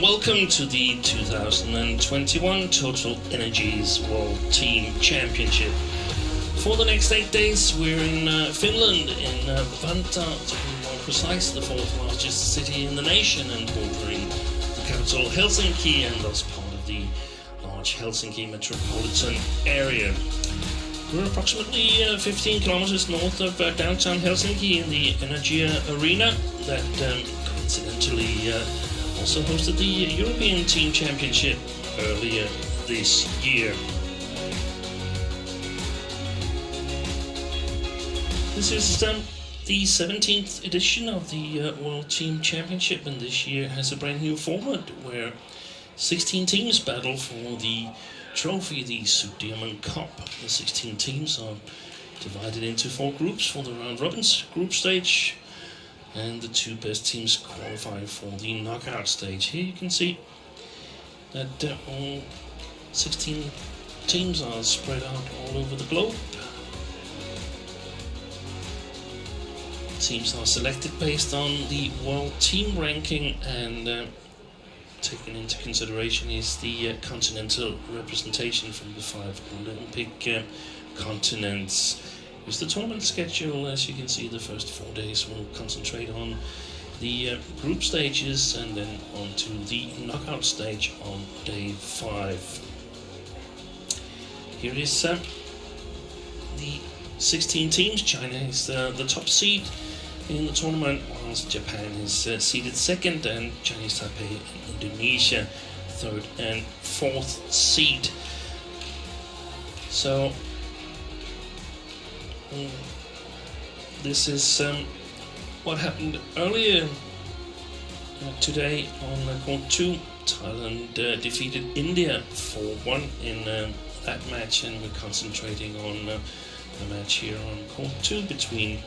and welcome to the 2021 TotalEnergies World Team Championship. For the next 8 days, we're in Finland, in Vantaa, to be more precise, the fourth largest city in the nation and bordering the capital Helsinki and thus part of the large Helsinki metropolitan area. We're approximately 15 kilometers north of downtown Helsinki in the Energia Arena that coincidentally also hosted the European Team Championship earlier this year. This is the 17th edition of the World Team Championship, and this year has a brand new format where 16 teams battle for the trophy, the Sudirman Cup. The 16 teams are divided into 4 groups for the round robins group stage, and the 2 best teams qualify for the knockout stage. Here you can see that all 16 teams are spread out all over the globe. Teams are selected based on the world team ranking, and taken into consideration is the continental representation from the 5 Olympic continents. With the tournament schedule, as you can see, the first 4 days will concentrate on the group stages and then on to the knockout stage on day 5. Here is the 16 teams. China is the top seed in the tournament, whilst Japan is seeded second, and Chinese Taipei and Indonesia third and fourth seed. So this is what happened earlier today on court 2. Thailand defeated India 4-1 in that match, and we're concentrating on the match here on court 2 between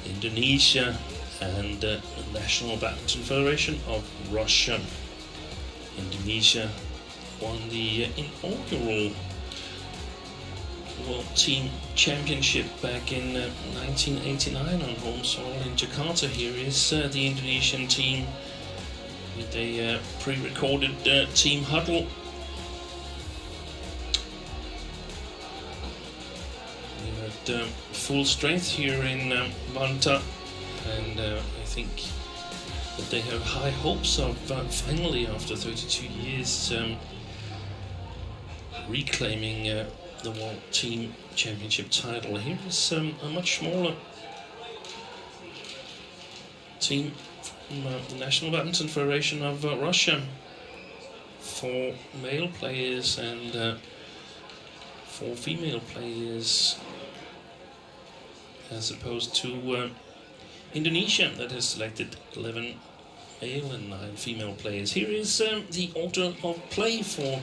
Indonesia and the National Badminton Federation of Russia. Indonesia won the inaugural World Team Championship back in 1989 on home soil in Jakarta. Here is the Indonesian team with a pre-recorded team huddle. We're at full strength here in Vantaa, and I think that they have high hopes of finally, after 32 years, reclaiming the World Team Championship title. Here is a much smaller team from the National Badminton Federation of Russia. 4 male players and 4 female players, as opposed to Indonesia that has selected 11 male and 9 female players. Here is the order of play for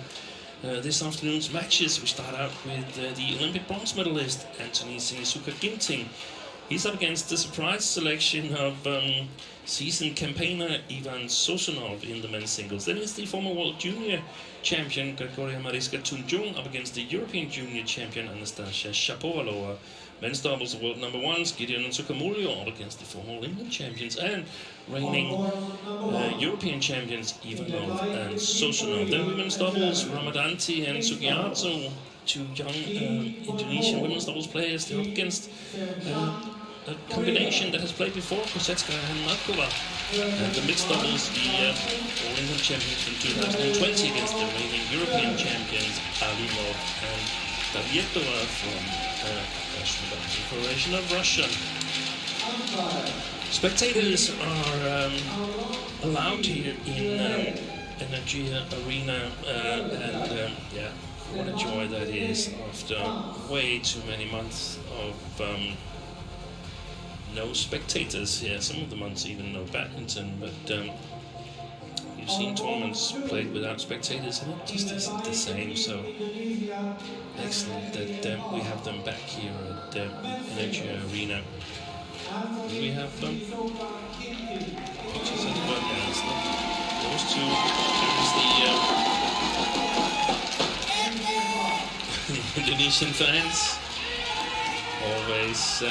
this afternoon's matches. We start out with the Olympic bronze medalist Anthony Sinisuka Ginting. He's up against the surprise selection of seasoned campaigner Ivan Sozonov in the men's singles. Then it's the former world junior champion Gregoria Mariska Tunjung up against the European junior champion Anastasia Shapovalova. Men's doubles, the world number 1s Gideon and Sukamulio up against the former Olympic champions and reigning European champions Ivanov and Sozonov. Then women's doubles, Ramadanti and Sugiarto, 2 young Indonesian women's doubles players. They're up against a combination that has played before, Kosetska and Markova. And the mixed doubles, the All England champions from 2020 against the reigning European champions Alimov and Davietova from the National Badminton Federation of Russia. Spectators are allowed here in Energia Arena, and yeah, what a joy that is after way too many months of no spectators here. Some of the months even no badminton, but you've seen tournaments played without spectators and it just isn't the same. So excellent that we have them back here at Energia Arena. We have pictures as well as those two. There's the Indonesian fans, always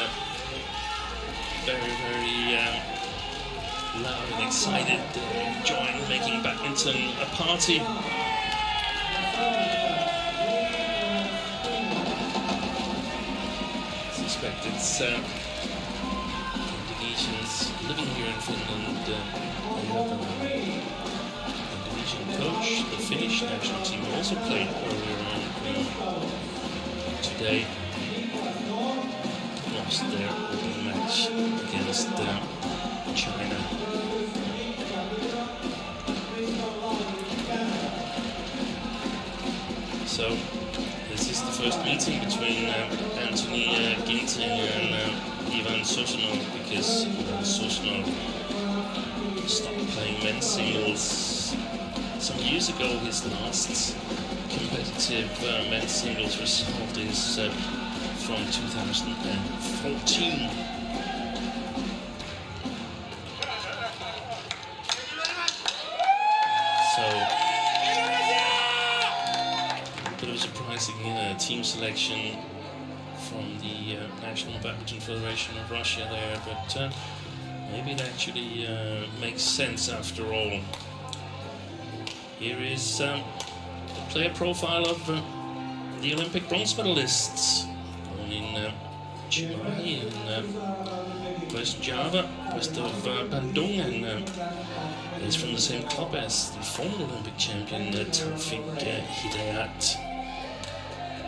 very loud and excited, enjoying making badminton a party. I suspect it's Indonesians living here in Finland. They have an Indonesian coach. The Finnish national team also played earlier on today. Lost their opening match against China. So this is the first meeting between Anthony Ginting and Ivan Sozonov, because Sozonov stopped playing men's singles some years ago. His last competitive men's singles result is from 2014. So, a bit of a surprising team selection from the National Badminton Federation of Russia there, but maybe it actually makes sense after all. Here is the player profile of the Olympic bronze medalists, born in Chennai in West Java, west of Bandung, and is from the same club as the former Olympic champion Taufik Hidayat.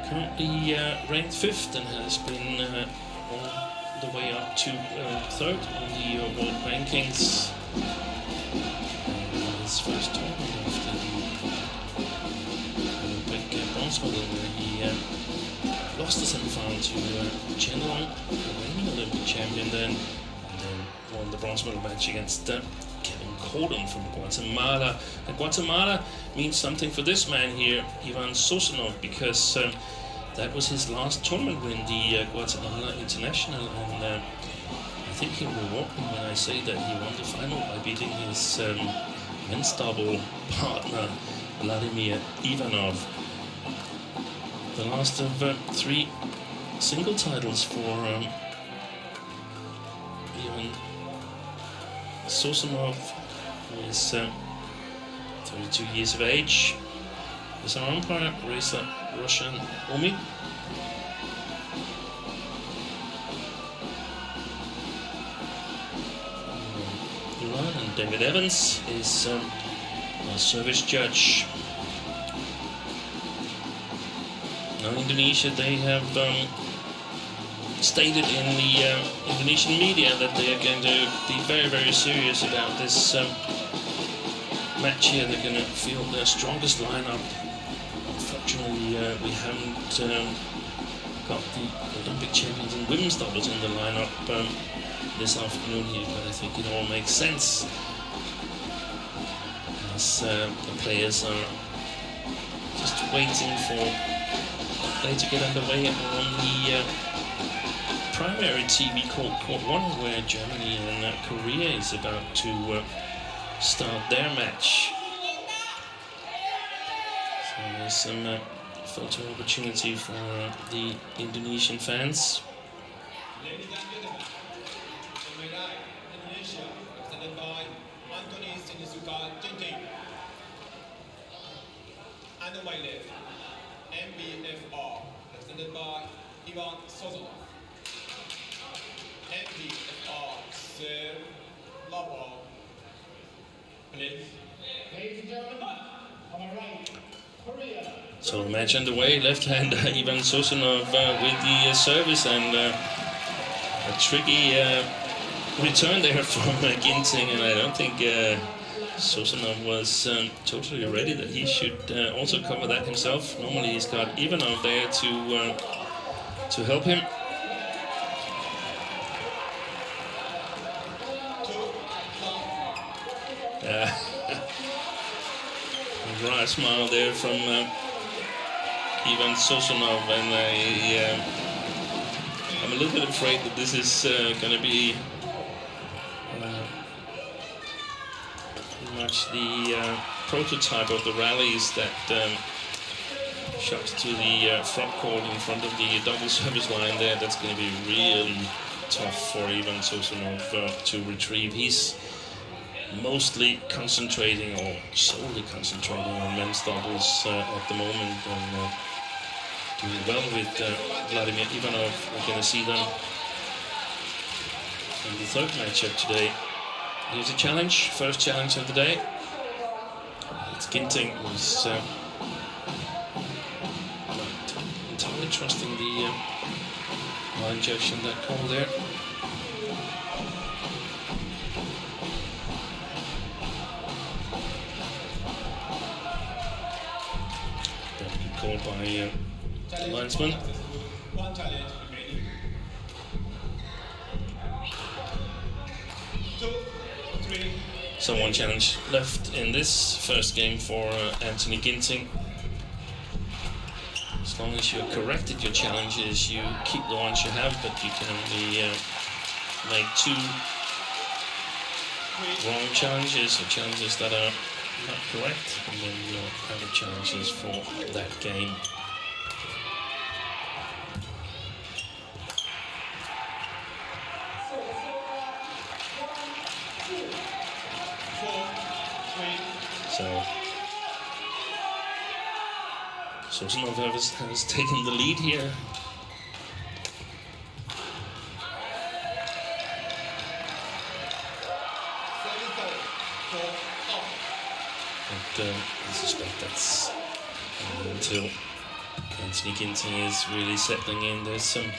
Currently ranked 5th and has been all the way up to 3rd on the world rankings. His first tournament after the Olympic bronze medal, where he lost the semi-final to General, the reigning Olympic champion then, and then won the bronze medal match against Kevin Corden from Guatemala. And Guatemala means something for this man here, Ivan Sozonov, because that was his last tournament win, the Guatemala International, and I think he will walk me when I say that he won the final by beating his men's double partner Vladimir Ivanov. The last of 3 single titles for Ivan Sozonov, who is 32 years of age. As our umpire, Reza Roshan Omi. And David Evans is a service judge. Now Indonesia, they have stated in the Indonesian media that they are going to be very, very serious about this match here. They're going to field their strongest lineup. Unfortunately, we haven't got the Olympic champions in women's doubles in the lineup this afternoon here, but I think it all makes sense, as the players are just waiting for play to get underway on the primary TV called Court 1, where Germany and Korea is about to start their match. So there's some photo opportunity for the Indonesian fans. Ladies and gentlemen, to my right, Indonesia, represented by Sinisuka Ginting. And on my left, NBFR, represented by Ivan Sozonov. NBFR, serve, love, please. Ladies and gentlemen, on my right, Korea. So the match underway, left-hander Ivan Sozonov with the service, and a tricky return there from Ginting, and I don't think Sozonov was totally ready that he should also cover that himself. Normally he's got Ivanov there to help him. Dry smile there from Ivan Sozonov, and I'm a little bit afraid that this is going to be pretty much the prototype of the rallies that shots to the front court in front of the double service line there. That's going to be really tough for Ivan Sozonov to retrieve. He's mostly concentrating or solely concentrating on men's doubles at the moment, and doing well with Vladimir Ivanov. We're going to see them in the third matchup today. Here's a challenge, first challenge of the day. It's Ginting, who's not entirely trusting the line judge in that call there. Very good call by the linesman. One challenge remaining. 2, 3. So one challenge left in this first game for Anthony Ginting. As long as you're correct at your challenges, you keep the ones you have, but you can only make 2 wrong challenges, or challenges that are not correct, and then you're out of challenges for that game. So Sozonov has taken the lead here. And I suspect that's until Anthony Ginting is really settling in. There's some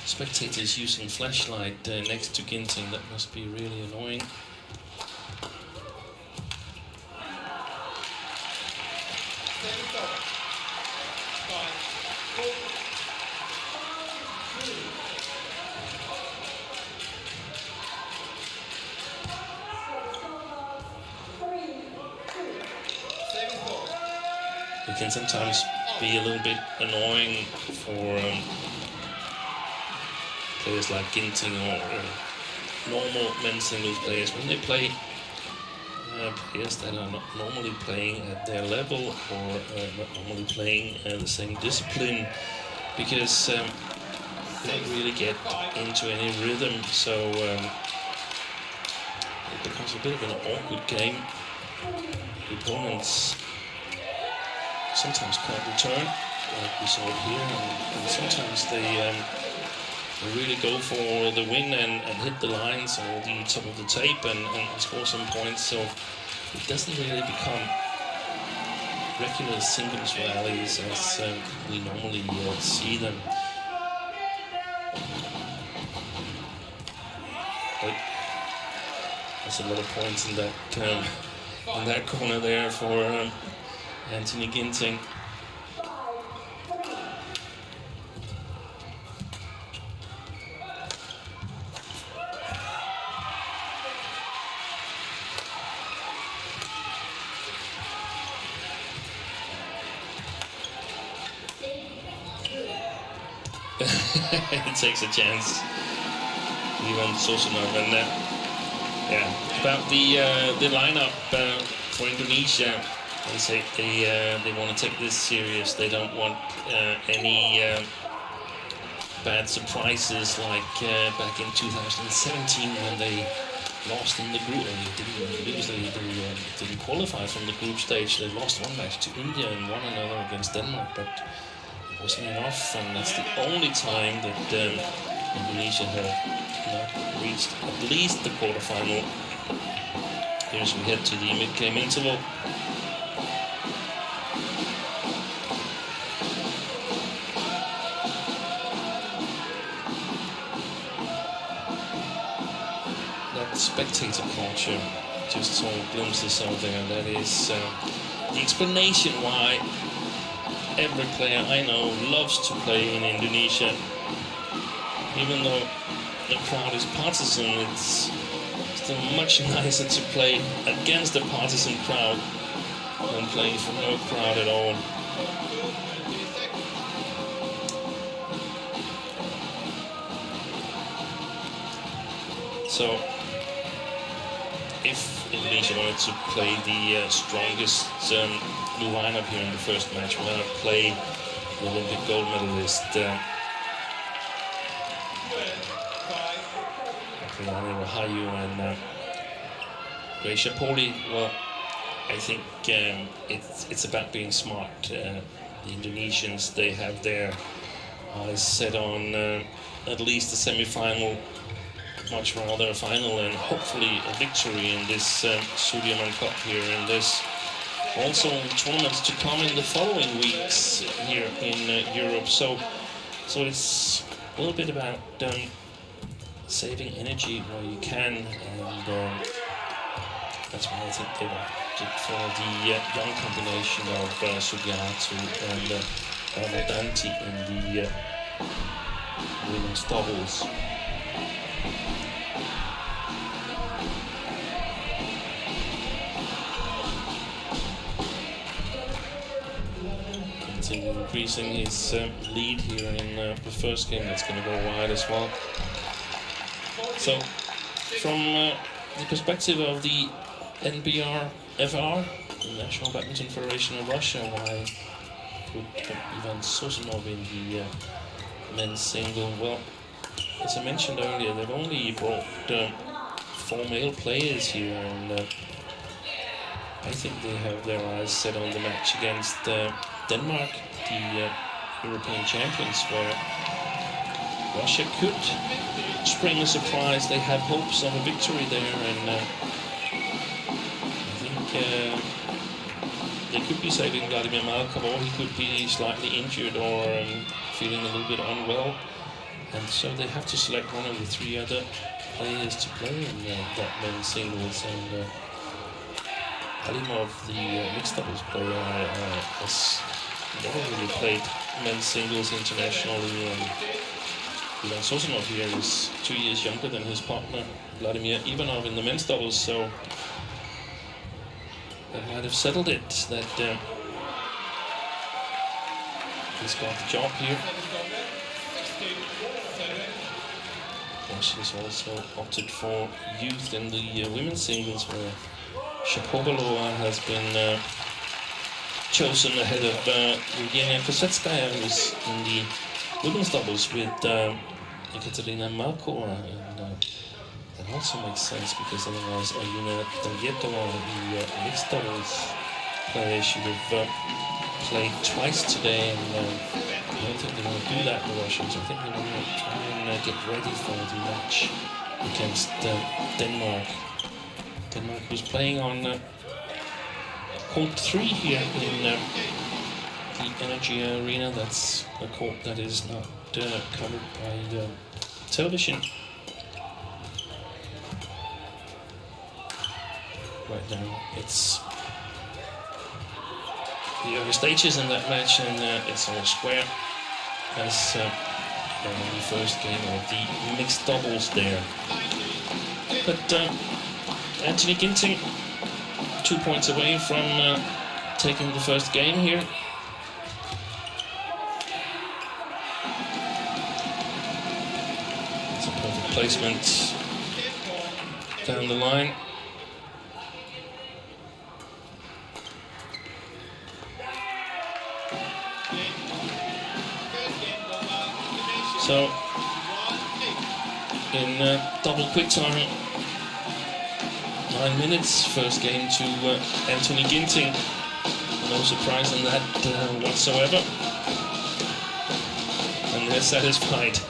spectators using flashlight next to Ginting. That must be really annoying. It can sometimes be a little bit annoying for players like Ginting or normal men's singles players when they play players that are not normally playing at their level, or not normally playing the same discipline, because they don't really get into any rhythm, so it becomes a bit of an awkward game. The opponents sometimes can't return, like we saw here, and sometimes they really go for the win and hit the lines or the top of the tape and score some points. So it doesn't really become regular singles rallies as we normally see them. But there's a lot of points in that corner there for Anthony Ginting. He takes a chance, even Sozonov, and yeah, about the lineup for Indonesia. They say they want to take this serious. They don't want any bad surprises like back in 2017 when they lost in the group. They didn't lose. They didn't qualify from the group stage. They lost one match to India and won another against Denmark, but it wasn't enough. And that's the only time that Indonesia have not reached at least the quarterfinal. Here as we head to the mid-game interval. Spectator culture, just saw glimpses out there. That is the explanation why every player I know loves to play in Indonesia. Even though the crowd is partisan, it's still much nicer to play against a partisan crowd than playing for no crowd at all. So if Indonesia wanted to play the strongest lineup here in the first match, we're going to play the Olympic gold medalist Rahayu and Gracia Poli, well, I think it's about being smart. The Indonesians, they have their eyes set on at least the semi-final, much rather a final, and hopefully a victory in this Sudirman Cup here, and there's also tournaments to come in the following weeks here in Europe. So it's a little bit about saving energy where you can, and that's why I think they opted for the young combination of Sugiarto and Ramadhanti in the women's doubles. Increasing his lead here in the first game. That's going to go wide as well. So, from the perspective of the NBFR, the National Badminton Federation of Russia, why put Ivan Sozonov in the men's single? Well, as I mentioned earlier, they've only brought 4 male players here, and I think they have their eyes set on the match against Denmark, the European champions, where Russia could spring a surprise. They have hopes of a victory there, and I think they could be saving Vladimir Malkov, or he could be slightly injured or feeling a little bit unwell, and so they have to select one of the 3 other players to play in that men's singles. And Alimov, the mixed doubles player, has never really played men's singles internationally, and Ivan Sozonov here is 2 years younger than his partner Vladimir Ivanov in the men's doubles, so they might have settled it that he's got the job here. Russia's also opted for youth in the women's singles, where Shapovalova has been chosen ahead of Evgenia Kosetskaya, who's in the women's doubles with Ekaterina Malkova, and that also makes sense because otherwise Alina Davietova, the mixed doubles player, should have played twice today, and I don't think they want to do that, the Russians. I think they want to try and get ready for the match against Denmark. Denmark was playing on court 3 here in the Energy Arena. That's a court that is not covered by the television right now. It's the early stages in that match, and it's all square as the first game of the mixed doubles there. But Anthony Ginting, 2 points away from taking the first game here. It's a perfect placement down the line. So, in double quick time, 9 minutes, first game to Anthony Ginting. No surprise in that whatsoever. And they're satisfied.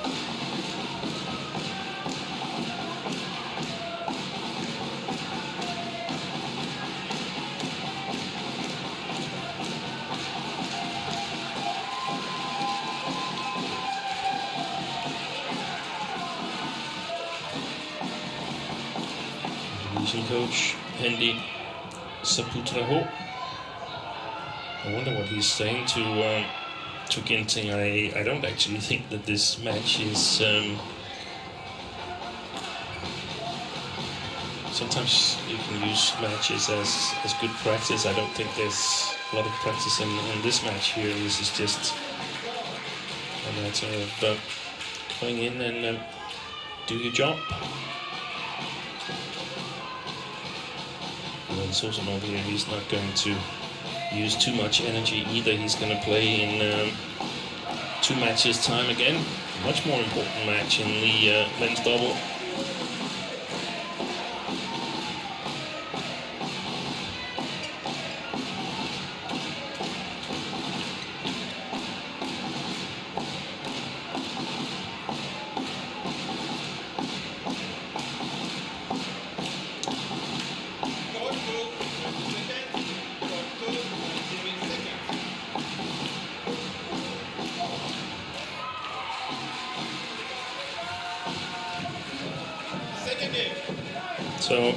Coach Hendy Saputraho. I wonder what he's saying to Ginting. I don't actually think that this match is. Sometimes you can use matches as good practice. I don't think there's a lot of practice in this match here. This is just a matter of going in and do your job. And Sozonov here, he's not going to use too much energy either. He's going to play in 2 matches time again. Much more important match in the men's double. So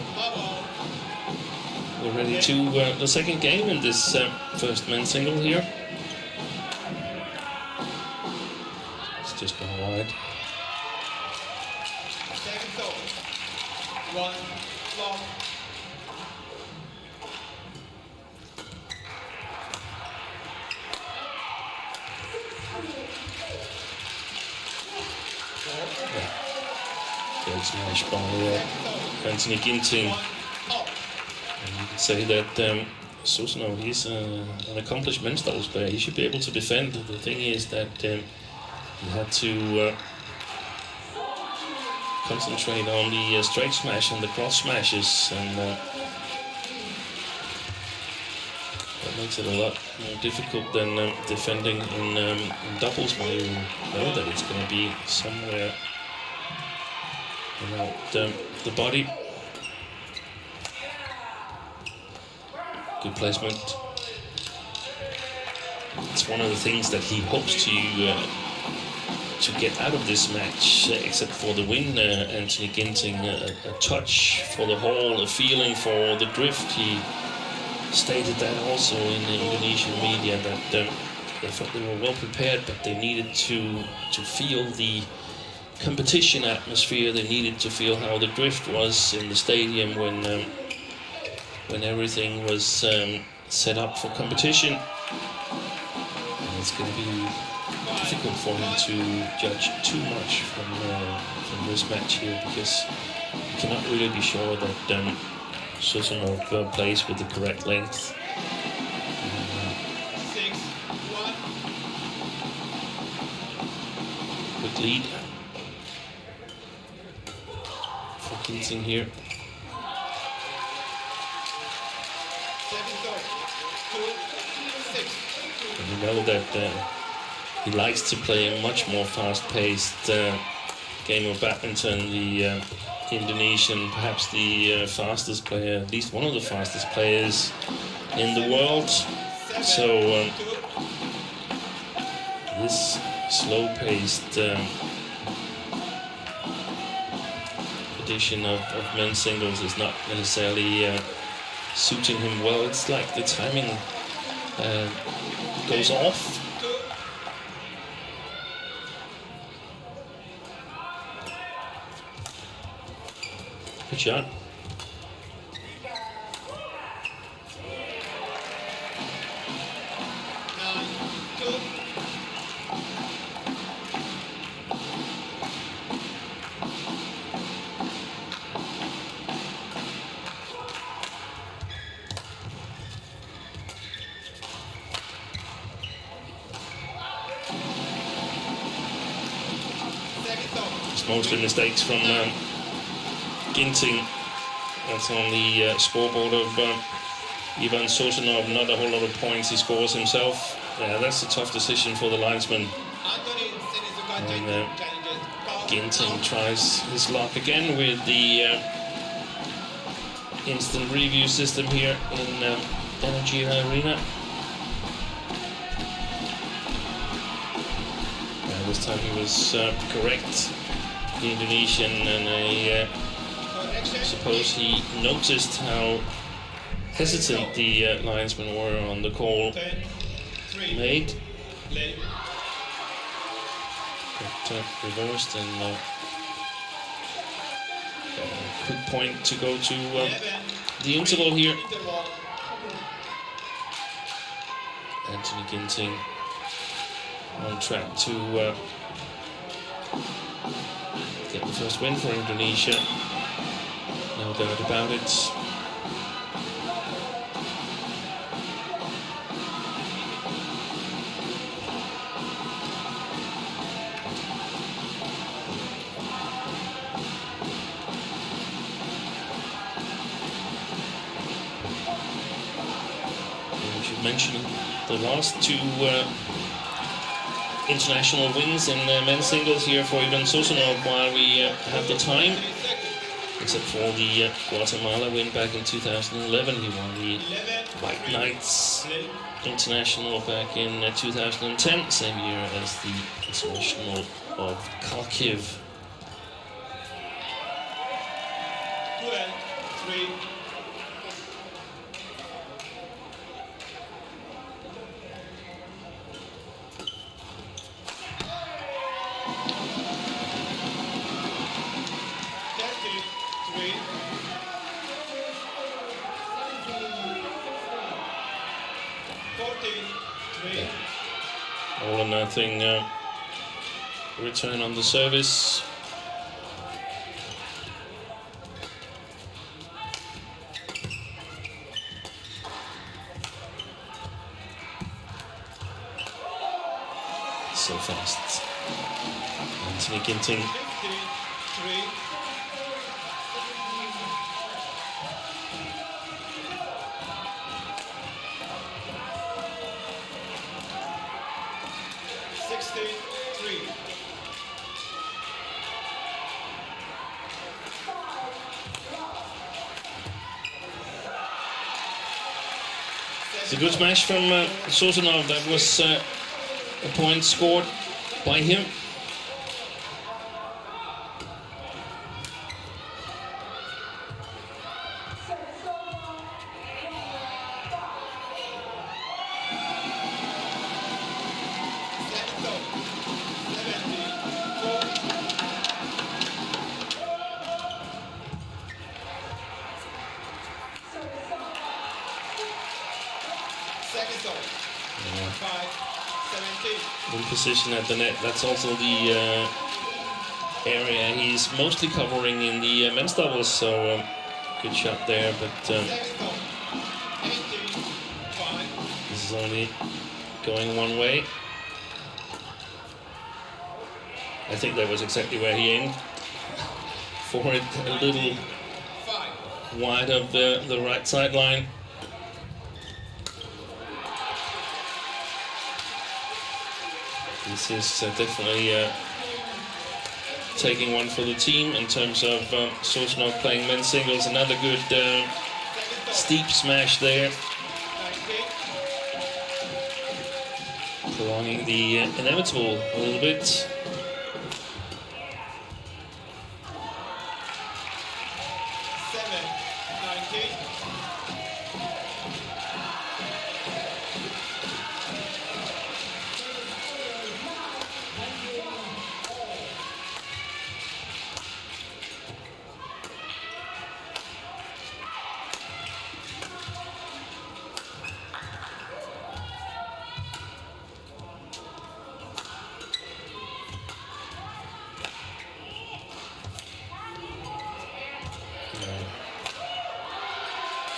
we're ready to the second game in this first men's single here. It's just gone wide. Second thought. 1 long. Good smash by Anthony Ginting. And you can say that Sozonov, he's an accomplished men's doubles player. He should be able to defend. The thing is that he had to concentrate on the straight smash and the cross smashes, and that makes it a lot more difficult than defending in doubles, where you know that it's going to be somewhere around the body. Good placement. It's one of the things that he hopes to get out of this match, except for the win. Anthony Ginting, a touch for the hole, a feeling for the drift. He stated that also in the Indonesian media, that they thought they were well prepared, but they needed to feel the competition atmosphere. They needed to feel how the drift was in the stadium when everything was set up for competition. And it's going to be difficult for him to judge too much from this match here, because you cannot really be sure that Sozonov plays with the correct length. 6-1. Quick lead for Ginting here. Second thought. 2-6. And you know that he likes to play a much more fast-paced game of badminton. The Indonesian, perhaps the fastest player, at least one of the fastest players in the world. So this slow-paced edition of men's singles is not necessarily suiting him well. It's like the timing goes off. Good shot. It's mostly mistakes from Ginting. That's on the scoreboard of Ivan Sozonov. Not a whole lot of points he scores himself. Yeah, that's a tough decision for the linesman. And Ginting tries his luck again with the instant review system here in Energy Arena. This time he was correct, the Indonesian, and I suppose he noticed how hesitant the linesmen were on the call made. But reversed, and quick point to go to the interval here. Anthony Ginting on track to get the first win for Indonesia. No doubt about it. We should mention the last two international wins in men's singles here for Ivan Sozonov while we have the time. Except for the Guatemala win back in 2011, he won the White Knights International back in 2010, same year as the International of Kharkiv. 3. All or nothing return on the service. So fast. Anthony Ginting. 53. It's a good smash from Sozonov. That was a point scored by him. In position at the net, that's also the area he's mostly covering in the men's doubles, so good shot there, but this is only going one way. I think that was exactly where he aimed for it, a little wide of the right sideline. This is definitely taking one for the team in terms of Sozonov playing men's singles. Another good steep smash there, prolonging the inevitable a little bit.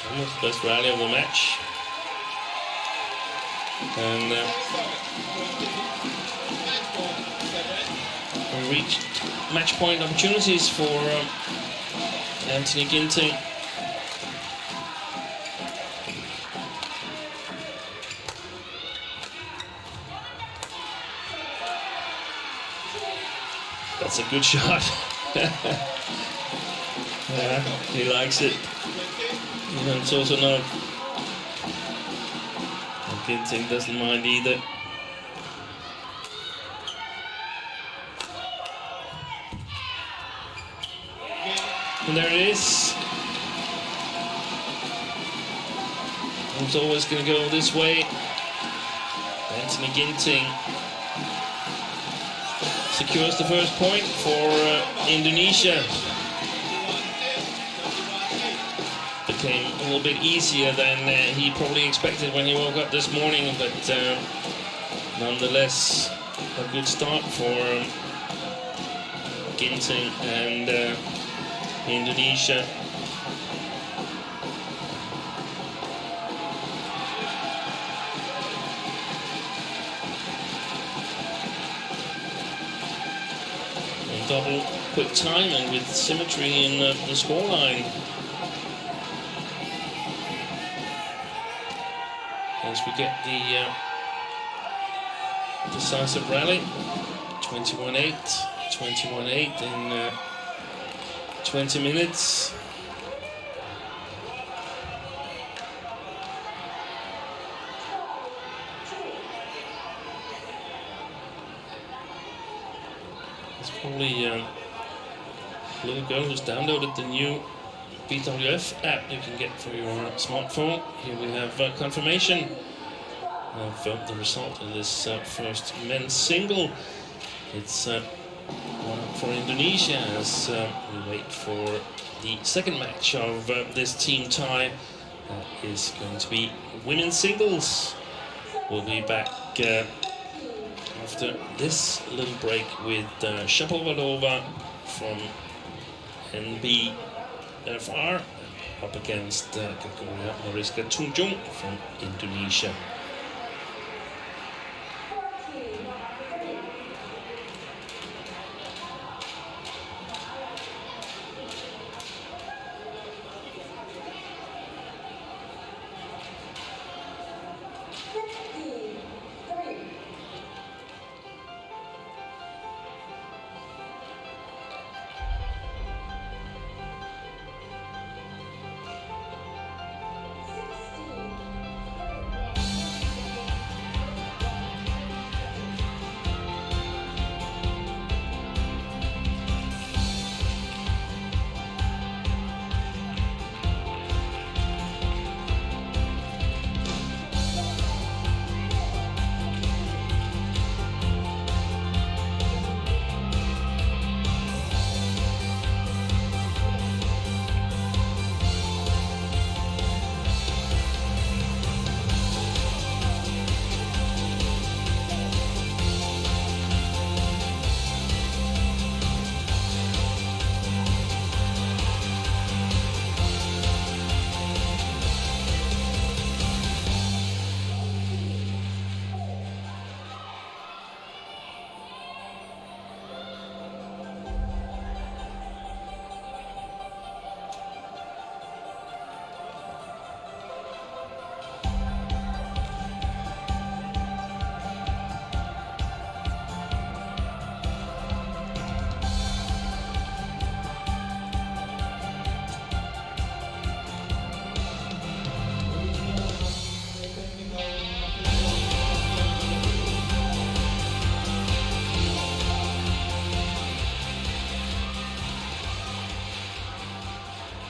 Almost the best rally of the match, and we reached match point opportunities for Anthony Ginting. That's a good shot. Yeah, he likes it. Even Sozonov. Ginting doesn't mind either. And there it is. It's always going to go this way. Anthony Ginting secures the first point for Indonesia. Became a little bit easier than he probably expected when he woke up this morning, but nonetheless a good start for Ginting and Indonesia. And double quick time and with symmetry in the scoreline. As we get the decisive rally, 21-8, 21-8 in 20 minutes. It's probably a little girl who's downloaded the new BWF app you can get for your smartphone. Here we have confirmation of the result of this first men's single. It's 1-up for Indonesia as we wait for the second match of this team tie. That is going to be women's singles. We'll be back after this little break with Shapovalova from NBFR up against Gregoria Mariska Tunjung from Indonesia.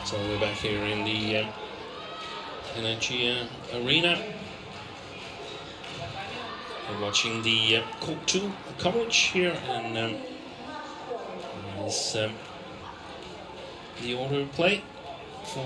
So we're back here in the Energy Arena. We're watching the Court 2 coverage here, and this the order of play for